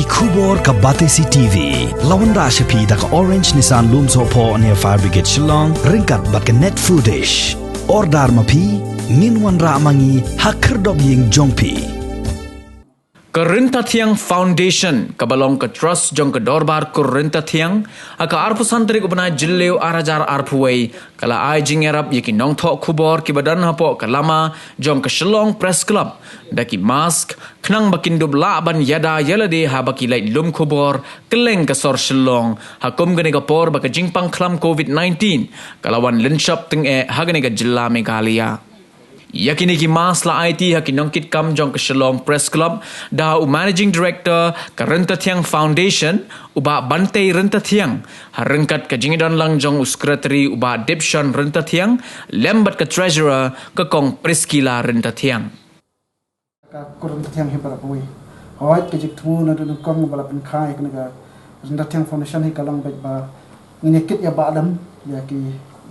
Kubor ka Batesi TV. Lawan Rashapi da ka Orange Nissan Looms Hopo near Fire Brigade Shillong. Ringkat bat ka net footage. Ordar mapi. Minwan ra mangi hakerdog ying jongpi. Kerenta Tiang Foundation kabalong ke trust jong ke dorbar Kerenta Tiang aka arpu santri ko bana jilleu arajar arpuway kala ai jingerap yaki nong thok kubor ki badan hapo kalama jong ke Shillong Press Club daki mask knang bakin dubla ban yada yalade ha baki lai lum kubor keleng ke sor Shillong hakum gane ka por baka jingpang klam COVID-19 kalawan linshop teng hagane ka jilla Meghalaya. Yakini ki mas la IT haki nongkit kam jong ke Shillong Press Club dah Managing Director ke Renta Tiang Foundation uba Bante Renta Tiang harengkat ke jingidan lang jong Secretary uba Dipshan Renta Tiang lembat ke Treasurer ke Kong Priskila Renta Tiang. Ka Renta Tiang hibara pui hawait ke jiktu na dun kong bala pen khai ke naga Renta Tiang Foundation hi kalang baik ba ngikit ya ba adam ya ki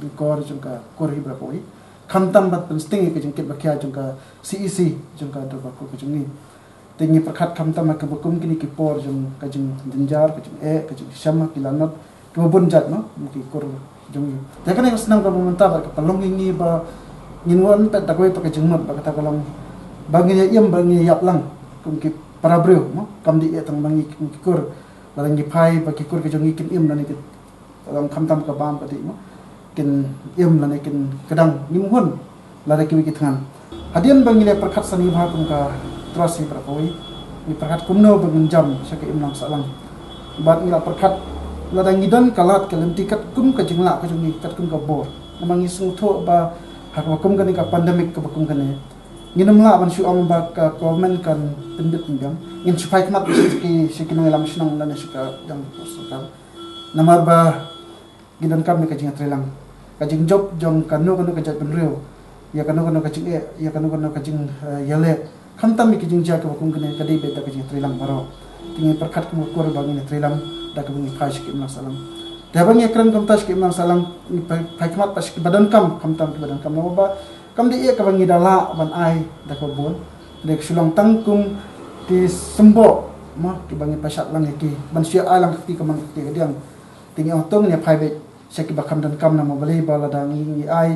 di kor jong ka kor hibara pui kamtam bat pensting ke jengkit bakia jengka CEC jengka do baku ke jengi tingi perkat kamtam ke bukum kini ki por jeng ka jeng denjar ke jeng ke jeng syama ki lanot ke bun jat no ki kur jengi ya kan yang senang ka meminta ba ke pelong ini ba nginwan pet takoi to ke jengmot ba kata kalong bangi ya iem bangi yap lang kum ki para bro no kam di tang bangi ki kur balangi pai ba ki kur ke jengi kin iem dan ki kalong kamtam ka bam ka di no kin yam lane kin kadang nimhun lare ki tangan hadian bangile perkat sani bha kum ka trasi prakoi ni perkat kumno bangun jam sake imlang salang bat ngila perkat lada ngidan kalat kalem tikat kum ka jingla ka jungi kat kum ka bor namangi sungtho ba hak wakum kan ka pandemic ka bakum kan nginam la ban su am ba ka government kan tindit ngam in supai kmat ki sikin ngelam sinang lane suka jam postal namar ba gidan kam ni ka jinga trelang kajing job jong kanu kajat benrio ya kanu kajing ya kanu kajing yale khamtam mi kajing ja ka bakum kene kadai beta kajing trilang baro tingi perkat ku kor bangi trilang da ka bungi phai skim na salam da bangi ekran kam tas skim na salam ni phai khamat pas badan kam khamtam ki badan kam no ba kam di ka bangi dala ban ai da ka bon dek sulang tangkum di sembo ma ki bangi pasat lang ki ban sia alang ki ka man ki diang tingi otong ni phai be seki bakam dan kam nama balai bala dan ni ai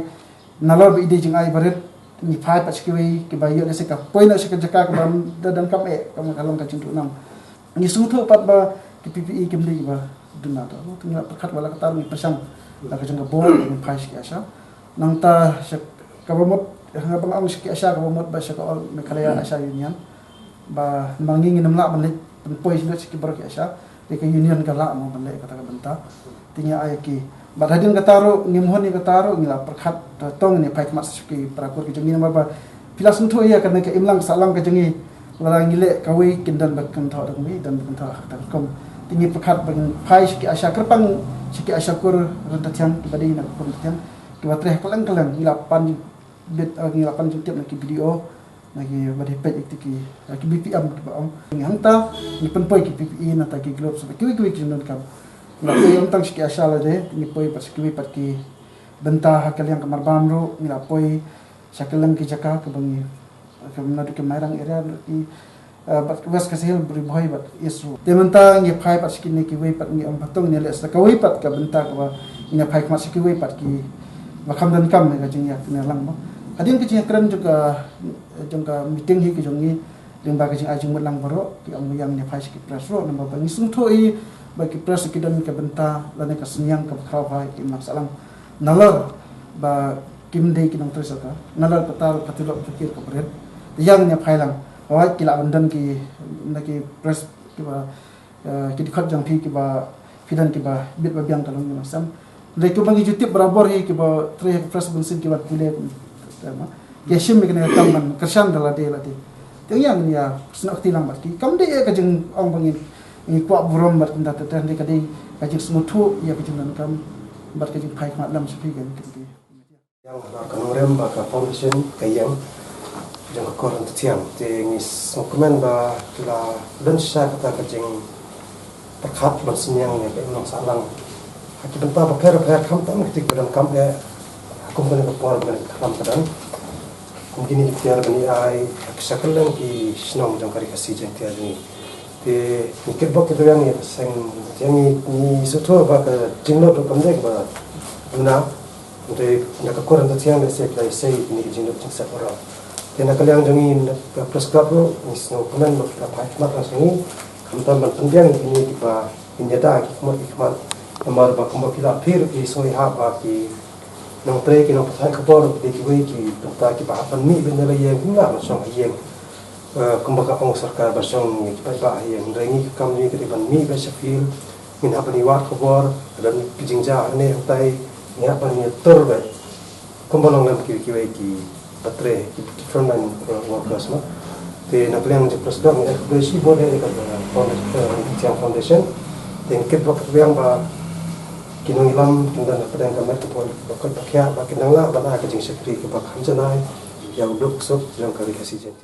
nalor be ide jing ai baret ni phai pa skiwi ki bayo le seka poina seka jaka ka bam dan kam kam kalong ka cintu nam ni sutho pat ba ki PPE kim li ba duna ta tu na perkat wala ka tar ni pasang la ka jang bol ni phai ski asa nang ta sek ka bomot hanga bang ang ski asa ka bomot ba seka all Meghalaya asa union ba manging nam la ban le poi ski bar ki asa de ka union ka la mo ban le kata ka benta tinya ai ki badadin kataro nimhon ni kataro ngila perkhat tong ni phai mat ski prakur ki jengi nama ba pilas untu ya kan ke imlang salang ke jengi la ngile kawi kindan bakkan tha dang mi dan bakkan tha ta kom tingi perkhat bang phai ski asya kerpang ski asya kur Renta Tiang ki badai na kur tiang ki batreh kalang ngila pan bit ngila pan jutiap na ki video lagi badai page ki BPM ki ba ong hangta ni penpoi ki PPE na ta ki globe so ki ki non kam Nggak yang tang siki asal aja, ni poi pas kiwi pat ki bentah hakal yang kamar bamro, ni lapoi sakalang ki jaka ke bangi, ke menadu ke mairang area ki bat wes kasihil beri boy bat isru. Dia mentang ni pai pat siki ni kiwi pat ni patong ni les kawi pat ke bentah ke ba ni pai mat siki kiwi pat ki bakam dan kam ni kajing ya kena lang mo. Hadin kajing keren juga jangka meeting hi kajing ni yang bagi kajing ajing lang baro ki ang yang ni pai siki presro namba bangi sungthoi bagi pres kidan ke benta lane ka senyang ke khawai ki masalang nalar ba kimdei ki nang tresaka nalar patar patilo fikir ke beret yang nya phailang hawai ki la bandan ki naki pres ki ba ki dikhot jang phi ki ba fidan ki ba bit ba biang kalong ni sam le ko bangi jutip barabar hi ki ba tre pres bunsin ki ba pule ma ya shim mi kena tamban kersan dala de la de yang ya snak tilang bat ki kam de ka jeng ong bangin ni kuat burom bat kinda tetan de kadai kajing smutu ya kajing nan kam bat kajing phai mat lam sepi kan kiti yang kanorem ba ka foundation kayang jang ko Renta Tiang te ngis dokumen ba la dan sya kata kajing perkhat ban senyang ne ke nong salang haki benta ba per kam tam kitik badan kam e akum ban ko por ban kam kadan kum gini tiar bani ai sakalen ki snom jang kari kasi jang tiar ni thì cái bốc cái yang ni sang yang ni suatu ba ke jinglot do kamdek ba duna untuk nak koran tu tiang dia saya say ni jinglot jingsa orang thì nak kalian jengin ke prescribe tu ni snow komen mak apa mak rasani kamtan ban pendiang ini ba injata ki kumar amar ba kumar kila phir ki soi ha ba ki nong tre ki nong thai khapor ki ki ki ta ki ba pan mi ben la yeng nga ma song yeng kumbaga ang sarkar bersong ni pa yang rengi kam ni ke ban mi be shafil min ha pani wat khobor dan kijingja ne tai ni ha pani tor be kumbalong lam ki patre ki frontline workers ma te nak liang je presdam ni ke si bode ka foundation ten ke bok yang ba kinong ilam tindan pedang kamar ke pol bakal pakya ba kinang la ba na ka jing sekri ke ba khamjanai yang duk sok yang kali kasi jen